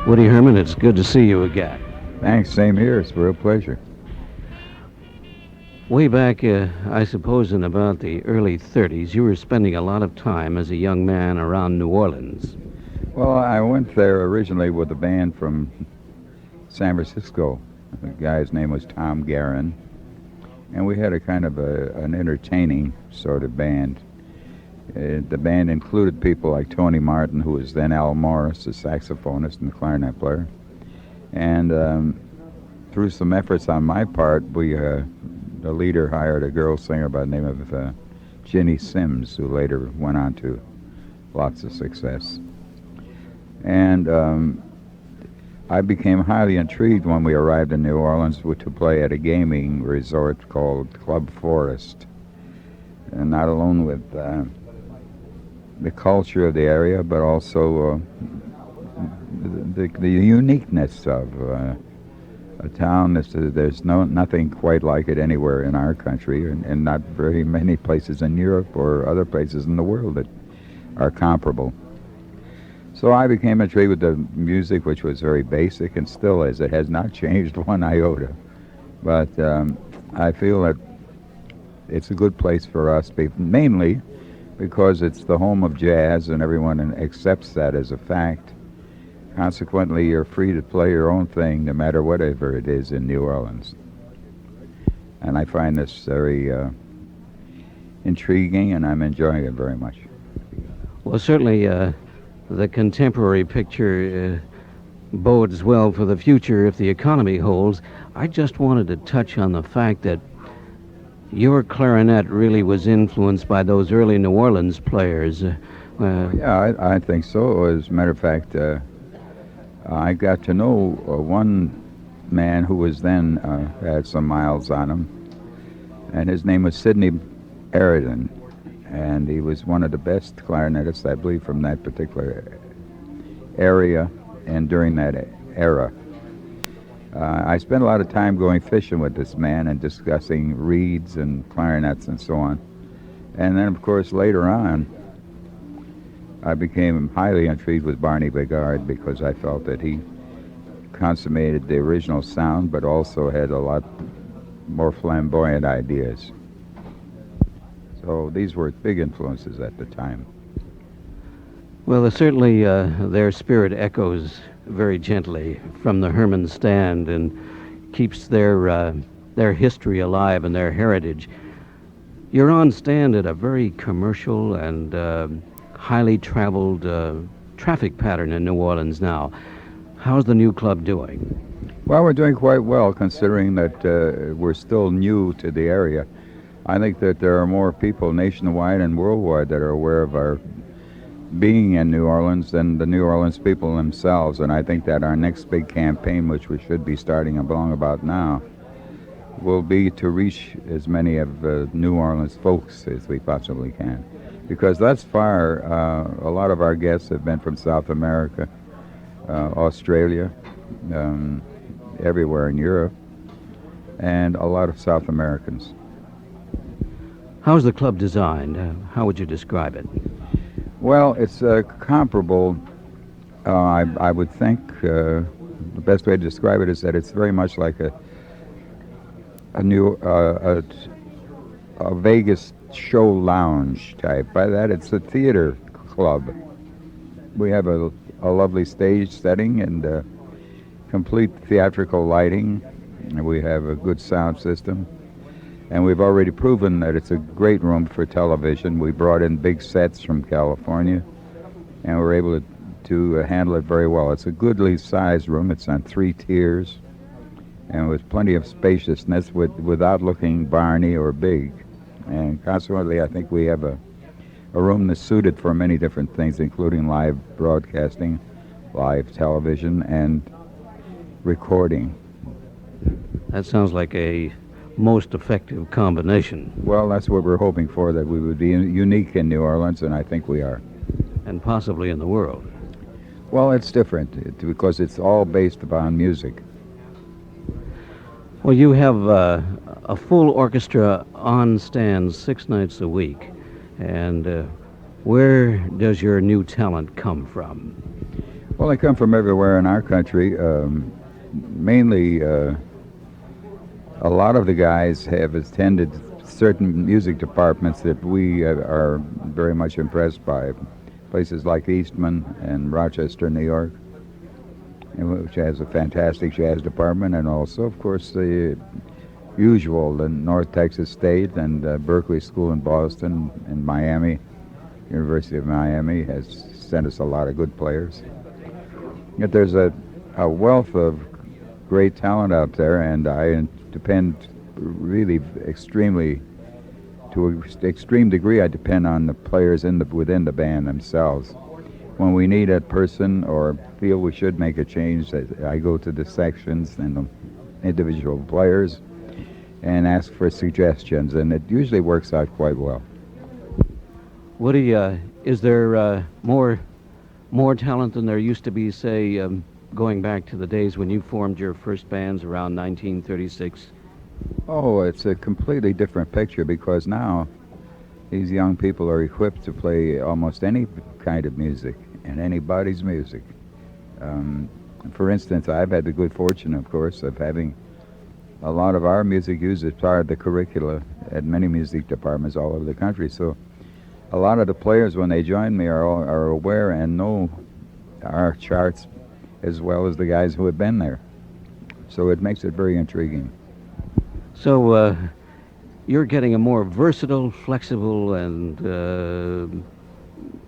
Woody Herman, it's good to see you again. Thanks, same here. It's a real pleasure. Way back, I suppose in about the early 30s, you were spending a lot of time as a young man around New Orleans. Well, I went there originally with a band from San Francisco. The guy's name was Tom Guerin, and we had a kind of an entertaining sort of band. The band included people like Tony Martin, who was then Al Morris, the saxophonist and the clarinet player. And through some efforts on my part, the leader hired a girl singer by the name of Ginny Sims, who later went on to lots of success. And I became highly intrigued when we arrived in New Orleans to play at a gaming resort called Club Forest. And not alone with the culture of the area, but also the uniqueness of a town. There's nothing quite like it anywhere in our country, and not very many places in Europe or other places in the world that are comparable. So I became intrigued with the music, which was very basic and still is. It has not changed one iota. But I feel that it's a good place for us, mainly because it's the home of jazz and everyone accepts that as a fact. Consequently, you're free to play your own thing no matter whatever it is in New Orleans. And I find this very intriguing, and I'm enjoying it very much. Well, certainly the contemporary picture bodes well for the future if the economy holds. I just wanted to touch on the fact that your clarinet really was influenced by those early New Orleans players. Yeah, I think so. As a matter of fact, I got to know one man who was then had some miles on him, and his name was Sidney Aridin, and he was one of the best clarinetists, I believe, from that particular area and during that era. I spent a lot of time going fishing with this man and discussing reeds and clarinets and so on. And then, of course, later on, I became highly intrigued with Barney Bigard because I felt that he consummated the original sound, but also had a lot more flamboyant ideas. So these were big influences at the time. Well, certainly their spirit echoes very gently from the Herman stand and keeps their history alive and their heritage. You're on stand at a very commercial and highly traveled traffic pattern in New Orleans now. How's the new club doing? Well, we're doing quite well considering that we're still new to the area. I think that there are more people nationwide and worldwide that are aware of our being in New Orleans than the New Orleans people themselves, and I think that our next big campaign, which we should be starting along about now, will be to reach as many of the New Orleans folks as we possibly can. Because thus far, a lot of our guests have been from South America, Australia, everywhere in Europe, and a lot of South Americans. How's the club designed? How would you describe it? Well, it's comparable. I would think the best way to describe it is that it's very much like a Vegas show lounge type. By that, it's a theater club. We have a lovely stage setting and complete theatrical lighting. And we have a good sound system. And we've already proven that it's a great room for television. We brought in big sets from California, and we're able to handle it very well. It's a goodly sized room. It's on 3 tiers, and with plenty of spaciousness without looking barny or big. And consequently, I think we have a room that's suited for many different things, including live broadcasting, live television, and recording. That sounds like a most effective combination. Well, that's what we're hoping for, that we would be unique in New Orleans, and I think we are. And possibly in the world. Well, it's different because it's all based upon music. Well, you have a full orchestra on stand 6 nights a week. And where does your new talent come from? Well, they come from everywhere in our country. Mainly, a lot of the guys have attended certain music departments that we are very much impressed by. Places like Eastman and Rochester, New York, which has a fantastic jazz department, and also, of course, the usual, the North Texas State and Berkeley School in Boston and Miami. University of Miami has sent us a lot of good players. Yet there's a wealth of great talent out there, and I depend really extremely, to an extreme degree, I depend on the players within the band themselves. When we need a person or feel we should make a change, I go to the sections and the individual players and ask for suggestions, and it usually works out quite well. Woody, is there more talent than there used to be, say, going back to the days when you formed your first bands around 1936? Oh, it's a completely different picture, because now these young people are equipped to play almost any kind of music and anybody's music. For instance, I've had the good fortune, of course, of having a lot of our music used as part of the curricula at many music departments all over the country. So a lot of the players, when they join me, are aware and know our charts as well as the guys who have been there. So it makes it very intriguing. So you're getting a more versatile, flexible, and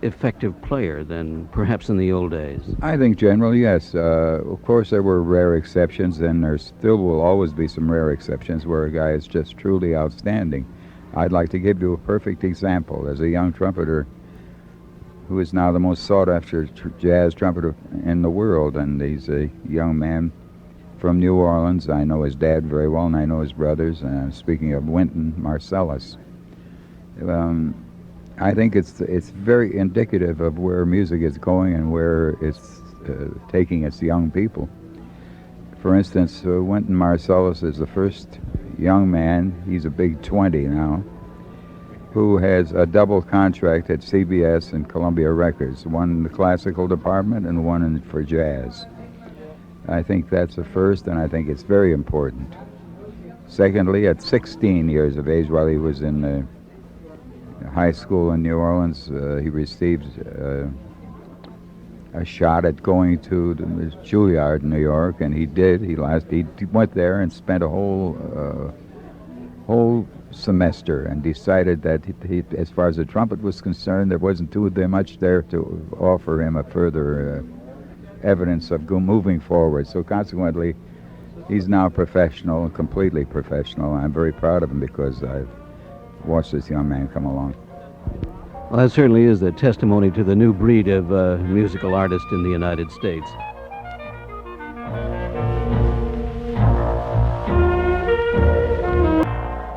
effective player than perhaps in the old days. I think generally, yes. Of course, there were rare exceptions, and there still will always be some rare exceptions where a guy is just truly outstanding. I'd like to give you a perfect example. There's a young trumpeter who is now the most sought-after jazz trumpeter in the world, and he's a young man from New Orleans. I know his dad very well, and I know his brothers. Speaking of Wynton Marsalis, I think it's very indicative of where music is going and where it's taking its young people. For instance, Wynton Marsalis is the first young man, he's a big 20 now, who has a double contract at CBS and Columbia Records, one in the classical department and one for jazz. I think that's a first, and I think it's very important. Secondly, at 16 years of age, while he was in high school in New Orleans, he received a shot at going to the Juilliard in New York, and he did. He went there and spent a whole semester, and decided that he, as far as the trumpet was concerned, there wasn't too much there to offer him a further evidence of moving forward. So consequently, he's now professional, completely professional. I'm very proud of him because I've watched this young man come along. Well, that certainly is a testimony to the new breed of musical artist in the United States.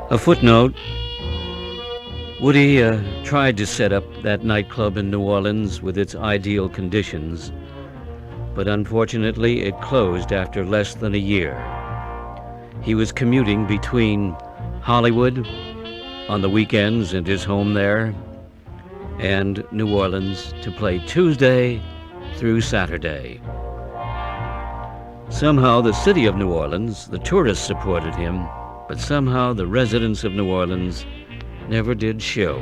A footnote. Woody tried to set up that nightclub in New Orleans with its ideal conditions, but unfortunately it closed after less than a year. He was commuting between Hollywood on the weekends and his home there, and New Orleans to play Tuesday through Saturday. Somehow the city of New Orleans, the tourists supported him, but somehow the residents of New Orleans never did show.